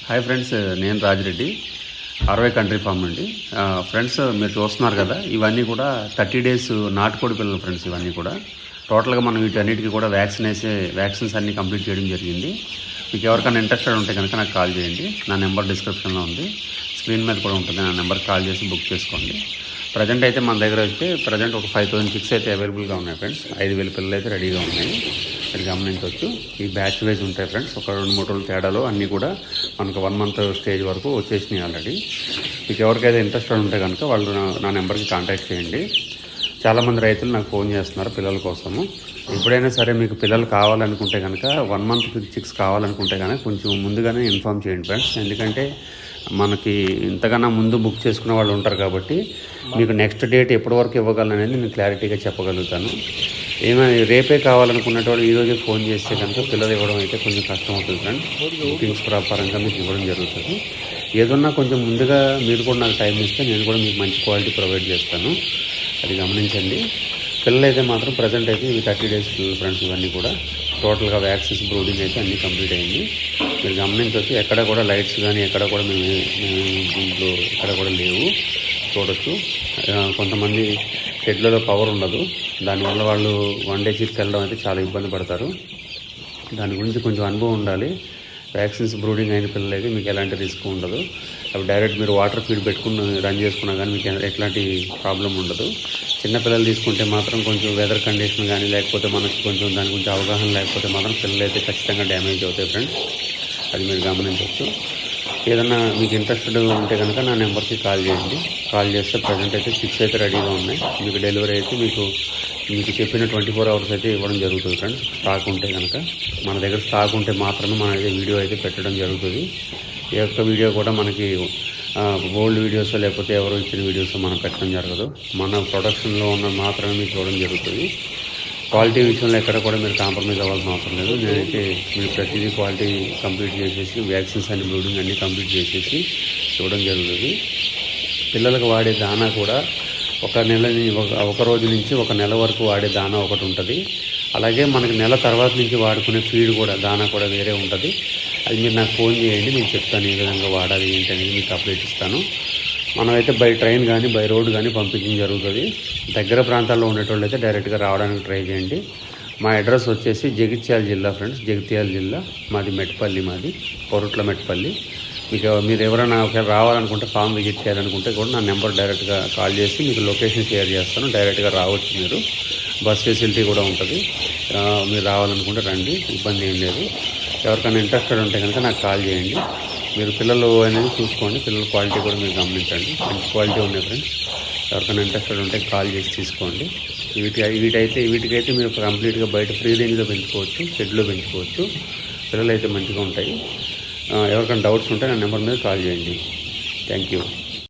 Hi friends, నేను Rajireddy, RY country form అండి. Friends, మీరు చూస్తున్నారు కదా, ఇవన్నీ కూడా 30 days నాటుకోడి పిల్లలు ఫ్రెండ్స్. ఇవన్నీ కూడా టోటల్గా మనం వీటన్నిటికీ కూడా వ్యాక్సిన్స్ అన్నీ కంప్లీట్ చేయడం జరిగింది. మీకు ఎవరికైనా ఇంట్రెస్టెడ్ ఉంటే కనుక నాకు కాల్ చేయండి. నా నెంబర్ డిస్క్రిప్షన్లో ఉంది, స్క్రీన్ మీద కూడా ఉంటుంది. నా నెంబర్కి కాల్ చేసి బుక్ చేసుకోండి. ప్రజెంట్ అయితే మన దగ్గర అయితే ఒక 5,000 chicks అయితే అవైలబుల్గా ఉన్నాయి ఫ్రెండ్స్. 5,000 పిల్లలు అయితే రెడీగా ఉన్నాయి. అది గమనించవచ్చు. ఈ బ్యాచ్ వైజ్ ఉంటాయి ఫ్రెండ్స్. ఒక 2-3 రోజుల తేడాలో అన్నీ కూడా మనకు 1 month స్టేజ్ వరకు వచ్చేసినాయి ఆల్రెడీ. మీకు ఎవరికైతే ఇంట్రెస్టెడ్ ఉంటే కనుక వాళ్ళు నా నెంబర్కి కాంటాక్ట్ చేయండి. చాలామంది రైతులు నాకు ఫోన్ చేస్తున్నారు పిల్లల కోసము. ఎప్పుడైనా సరే మీకు పిల్లలు కావాలనుకుంటే కనుక 1 month chicks కావాలనుకుంటే కనుక కొంచెం ముందుగానే ఇన్ఫామ్ చేయండి ఫ్రెండ్స్. ఎందుకంటే మనకి ఇంతకన్నా ముందు బుక్ చేసుకున్న వాళ్ళు ఉంటారు కాబట్టి మీకు నెక్స్ట్ డేట్ ఎప్పటి వరకు ఇవ్వగలను అనేది నేను క్లారిటీగా చెప్పగలుగుతాను. ఏమైనా రేపే కావాలనుకున్నట్టు వాళ్ళు ఈరోజే ఫోన్ చేస్తే కనుక పిల్లలు ఇవ్వడం అయితే కొంచెం కష్టం అవుతుంది ఫ్రెండ్స్. బుకింగ్స్ ప్రకారంగా మీకు ఇవ్వడం జరుగుతుంది. ఏదన్నా కొంచెం ముందుగా మీరు కూడా నాకు టైం ఇస్తే నేను కూడా మీకు మంచి క్వాలిటీ ప్రొవైడ్ చేస్తాను. అది గమనించండి. పిల్లలు అయితే మాత్రం ప్రజెంట్ అయితే ఇవి 30 days పిల్లలు ఫ్రెండ్స్. ఇవన్నీ కూడా టోటల్గా వ్యాక్సిన్స్ బ్రూడింగ్ అయితే అన్నీ కంప్లీట్ అయింది. మీరు గమనించవచ్చు. ఎక్కడ కూడా లైట్స్ కానీ ఎక్కడ కూడా మేము దీంట్లో ఎక్కడ కూడా లేవు, చూడొచ్చు. కొంతమంది షెడ్లలో పవర్ ఉండదు, దానివల్ల వాళ్ళు 1 day షిఫ్ట్కి వెళ్ళడం అయితే చాలా ఇబ్బంది పడతారు. దాని గురించి కొంచెం అనుభవం ఉండాలి. వ్యాక్సిన్స్ బ్రూడింగ్ అయిన పిల్లలు అయితే మీకు ఎలాంటి రిస్క్ ఉండదు. అవి డైరెక్ట్ మీరు వాటర్ ఫీడ్ పెట్టుకుని రన్ చేసుకున్నా కానీ మీకు ఎట్లాంటి ప్రాబ్లం ఉండదు. చిన్నపిల్లలు తీసుకుంటే మాత్రం కొంచెం వెదర్ కండిషన్ కానీ లేకపోతే మనకి కొంచెం దాని గురించి అవగాహన లేకపోతే మాత్రం పిల్లలు అయితే ఖచ్చితంగా డ్యామేజ్ అవుతాయి ఫ్రెండ్స్. అది మీరు గమనించవచ్చు. ఏదన్నా మీకు ఇంట్రెస్టెడ్ ఉంటే కనుక నా నెంబర్కి కాల్ చేయండి. కాల్ చేస్తే ప్రజెంట్ అయితే 6 అయితే రెడీగా ఉన్నాయి. మీకు డెలివరీ అయితే మీకు చెప్పిన 24 hours అయితే ఇవ్వడం జరుగుతుంది ఫ్రెండ్స్. స్టాక్ ఉంటే కనుక మన దగ్గర స్టాక్ ఉంటే మాత్రమే మన అయితే వీడియో అయితే పెట్టడం జరుగుతుంది. ఏ ఒక్క వీడియో కూడా మనకి ఓల్డ్ వీడియోస్ లేకపోతే ఎవరో ఇచ్చిన వీడియోస్ మనం పెట్టడం జరగదు. మన ప్రొడక్షన్లో ఉన్న మాత్రమే మీకు చూడడం జరుగుతుంది. క్వాలిటీ విషయంలో ఎక్కడ కూడా మీరు కాంప్రమైజ్ అవ్వాల్సిన అవసరం లేదు. నేనైతే మీరు ప్రతిదీ క్వాలిటీ కంప్లీట్ చేసేసి వ్యాక్సిన్స్ అన్ని బ్రూడింగ్ అన్నీ కంప్లీట్ చేసేసి చూడడం జరుగుతుంది. పిల్లలకు వాడే దానా కూడా ఒక రోజు నుంచి 1 నెల వరకు వాడే దానా ఒకటి ఉంటుంది. అలాగే మనకి నెల తర్వాత నుంచి వాడుకునే ఫీడ్ కూడా దానా కూడా వేరే ఉంటుంది. అది మీరు నాకు ఫోన్ చేయండి, నేను చెప్తాను ఏ విధంగా వాడాలి ఏంటి అనేది మీకు అప్డేట్ ఇస్తాను. మనమైతే బై ట్రైన్ కానీ బై రోడ్ కానీ పంపించడం జరుగుతుంది. దగ్గర ప్రాంతాల్లో ఉండేటోళ్ళు అయితే డైరెక్ట్గా రావడానికి ట్రై చేయండి. మా అడ్రస్ వచ్చేసి జగిత్యాల జిల్లా ఫ్రెండ్స్. జగిత్యాల జిల్లా మాది మెట్పల్లి, మాది పొరుట్ల మెట్పల్లి. మీరు ఎవరైనా ఒకవేళ రావాలనుకుంటే ఫామ్ విజిట్ చేయాలనుకుంటే కూడా నా నెంబర్ డైరెక్ట్గా కాల్ చేసి మీకు లొకేషన్ షేర్ చేస్తాను. డైరెక్ట్గా రావచ్చు. మీరు బస్ ఫెసిలిటీ కూడా ఉంటుంది. మీరు రావాలనుకుంటే రండి, ఇబ్బంది ఏం లేదు. ఎవరికైనా ఇంట్రెస్టెడ్ ఉంటే కనుక నాకు కాల్ చేయండి. మీరు పిల్లలు అనేది చూసుకోండి. పిల్లల క్వాలిటీ కూడా మీరు గమనించండి. మంచి క్వాలిటీ ఉన్నాయి ఫ్రెండ్స్. ఎవరికైనా ఇంట్రెస్టెడ్ ఉంటే కాల్ చేసి తీసుకోండి. వీటికైతే మీరు కంప్లీట్గా బయట ఫ్రీ రేంజ్లో పెంచుకోవచ్చు, షెడ్లో పెంచుకోవచ్చు. పిల్లలు అయితే మంచిగా ఉంటాయి. ఎవరికైనా డౌట్స్ ఉంటే నా నెంబర్ మీద కాల్ చేయండి. Thank you.